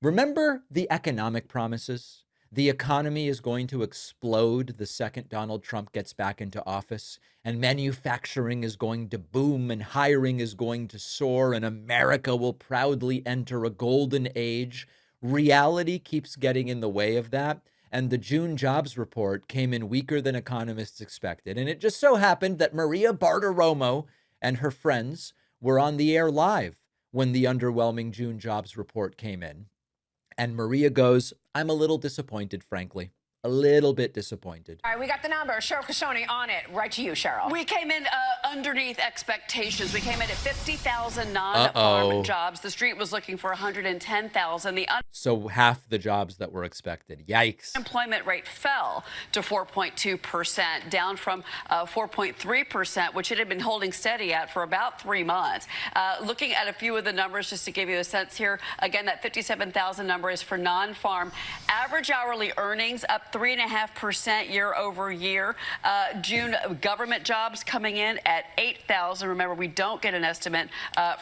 Remember the economic promises? The economy is going to explode the second Donald Trump gets back into office, and manufacturing is going to boom, and hiring is going to soar, and America will proudly enter a golden age. Reality keeps getting in the way of that, and the June jobs report came in weaker than economists expected. And it just so happened that Maria Bartiromo and her friends were on the air live when the underwhelming June jobs report came in. And Maria goes, I'm a little disappointed, frankly. A little bit disappointed. All right, we got the number. Cheryl Cassoni on it. Right to you, Cheryl. We came in underneath expectations. We came in at 50,000 non-farm jobs. The street was looking for 110,000. So half the jobs that were expected. Yikes. Unemployment rate fell to 4.2%, down from 4.3%, which it had been holding steady at for about 3 months. Looking at a few of the numbers, just to give you a sense here, again, that 57,000 number is for non-farm. Average hourly earnings up 3.5% year over year. June government jobs coming in at 8,000. Remember, we don't get an estimate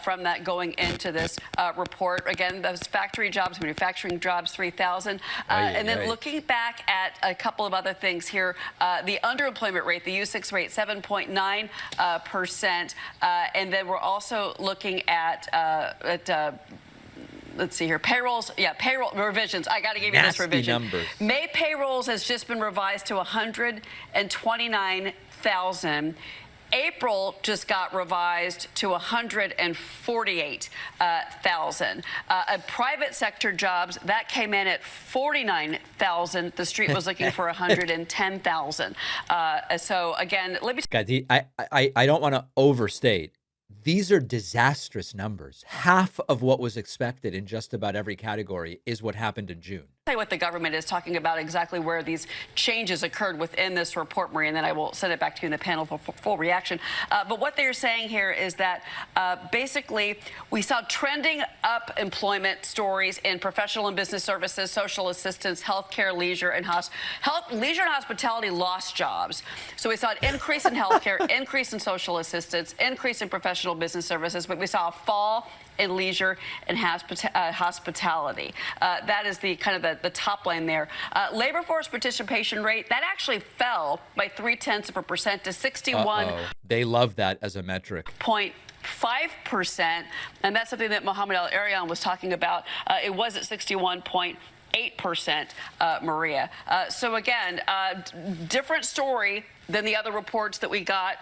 from that going into this report. Again, those factory jobs, manufacturing jobs, 3,000. And then looking back at a couple of other things here, the underemployment rate, the U6 rate, 7.9%. And then we're also looking at let's see here, payrolls. Yeah, payroll revisions. I got to give you this revision. Numbers. May payrolls has just been revised to 129,000. April just got revised to 148,000. Private sector jobs, that came in at 49,000. The street was looking for 110,000. So again, let me. Guys, I don't want to overstate. These are disastrous numbers. Half of what was expected in just about every category is what happened in June. What the government is talking about, exactly where these changes occurred within this report, Marie, and then I will send it back to you in the panel for full reaction. But what they're saying here is that basically we saw trending up employment stories in professional and business services, social assistance, healthcare, leisure, and leisure and hospitality lost jobs. So we saw an increase in healthcare, increase in social assistance, increase in professional business services, but we saw a fall in leisure and hospitality. That is the kind of the top line there. Labor force participation rate, that actually fell by 0.3% to 61. They love that as a metric. 0.5%, and that's something that Mohammed Al-Arian was talking about. It was at 61.8%, Maria. So again, different story than the other reports that we got,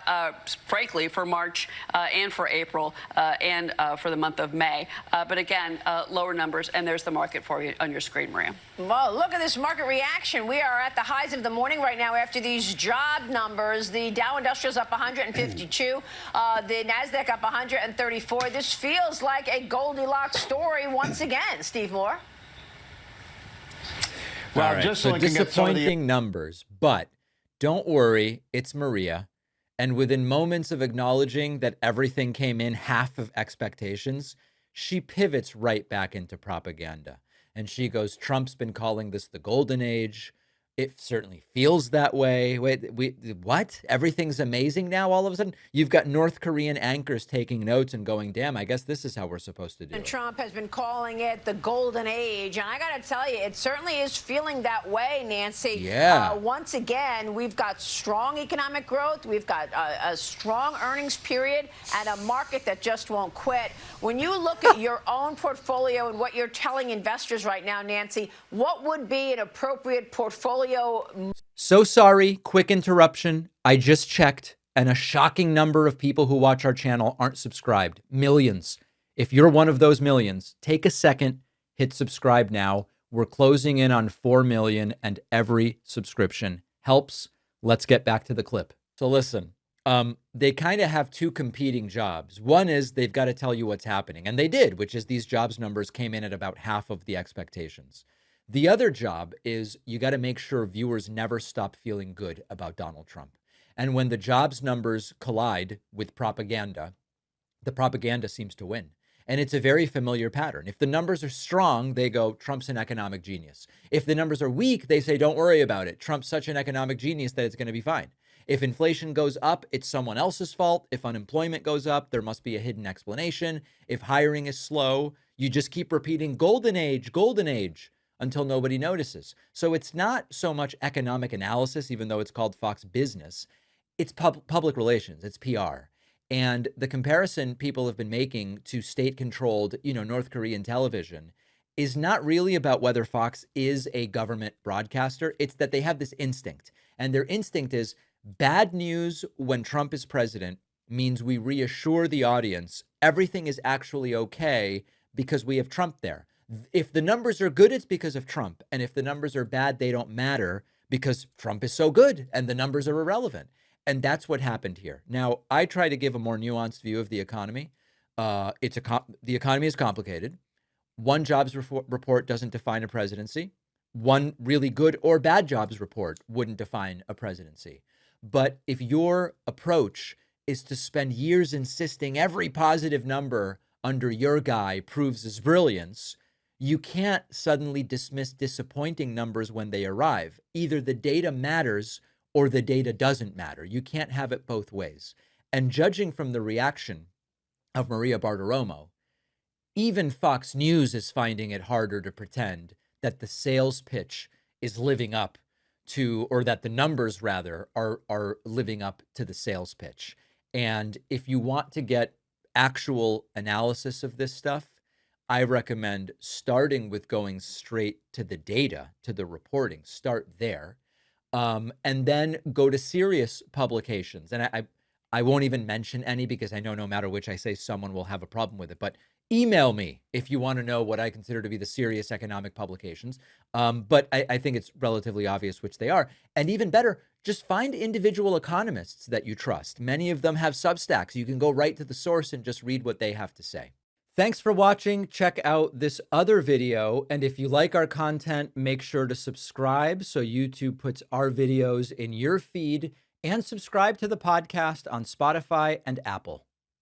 frankly, for March and for April and for the month of May. But again, lower numbers, and there's the market for you on your screen, Maria. Well, look at this market reaction. We are at the highs of the morning right now after these job numbers. The Dow Industrial's up 152, the NASDAQ up 134. This feels like a Goldilocks story once again. Steve Moore? Well, just so disappointing numbers, but don't worry, it's Maria. And within moments of acknowledging that everything came in half of expectations, she pivots right back into propaganda. And she goes, Trump's been calling this the golden age. It certainly feels that way. Wait, what? Everything's amazing now all of a sudden? You've got North Korean anchors taking notes and going, damn, I guess this is how we're supposed to do it. Trump has been calling it the golden age. And I got to tell you, it certainly is feeling that way, Nancy. Yeah. Once again, we've got strong economic growth. We've got a strong earnings period and a market that just won't quit. When you look at your own portfolio and what you're telling investors right now, Nancy, what would be an appropriate portfolio? So sorry, quick interruption. I just checked, and a shocking number of people who watch our channel aren't subscribed. Millions. If you're one of those millions, take a second, hit subscribe now. We're closing in on 4 million, and every subscription helps. Let's get back to the clip. So listen, they kind of have two competing jobs. One is they've got to tell you what's happening, and they did, which is these jobs numbers came in at about half of the expectations. The other job is you got to make sure viewers never stop feeling good about Donald Trump. And when the jobs numbers collide with propaganda, the propaganda seems to win. And it's a very familiar pattern. If the numbers are strong, they go, Trump's an economic genius. If the numbers are weak, they say, don't worry about it. Trump's such an economic genius that it's going to be fine. If inflation goes up, it's someone else's fault. If unemployment goes up, there must be a hidden explanation. If hiring is slow, You just keep repeating golden age, until nobody notices. So it's not so much economic analysis, even though it's called Fox Business. It's public relations, it's PR. And the comparison people have been making to state-controlled, North Korean television is not really about whether Fox is a government broadcaster. It's that they have this instinct. And their instinct is bad news when Trump is president means we reassure the audience everything is actually okay because we have Trump there. If the numbers are good, it's because of Trump. And if the numbers are bad, they don't matter because Trump is so good and the numbers are irrelevant. And that's what happened here. Now, I try to give a more nuanced view of the economy. The economy is complicated. One jobs report doesn't define a presidency. One really good or bad jobs report wouldn't define a presidency. But if your approach is to spend years insisting every positive number under your guy proves his brilliance, you can't suddenly dismiss disappointing numbers when they arrive. Either the data matters or the data doesn't matter. You can't have it both ways. And judging from the reaction of Maria Bartiromo, even Fox News is finding it harder to pretend that the sales pitch is living up to, or that the numbers rather are living up to the sales pitch. And if you want to get actual analysis of this stuff, I recommend starting with going straight to the data, to the reporting. Start there, and then go to serious publications. And I won't even mention any because I know no matter which I say, someone will have a problem with it. But email me if you want to know what I consider to be the serious economic publications. But I think it's relatively obvious which they are. And even better, just find individual economists that you trust. Many of them have Substacks. You can go right to the source and just read what they have to say. Thanks for watching. Check out this other video. And if you like our content, make sure to subscribe so YouTube puts our videos in your feed, and subscribe to the podcast on Spotify and Apple.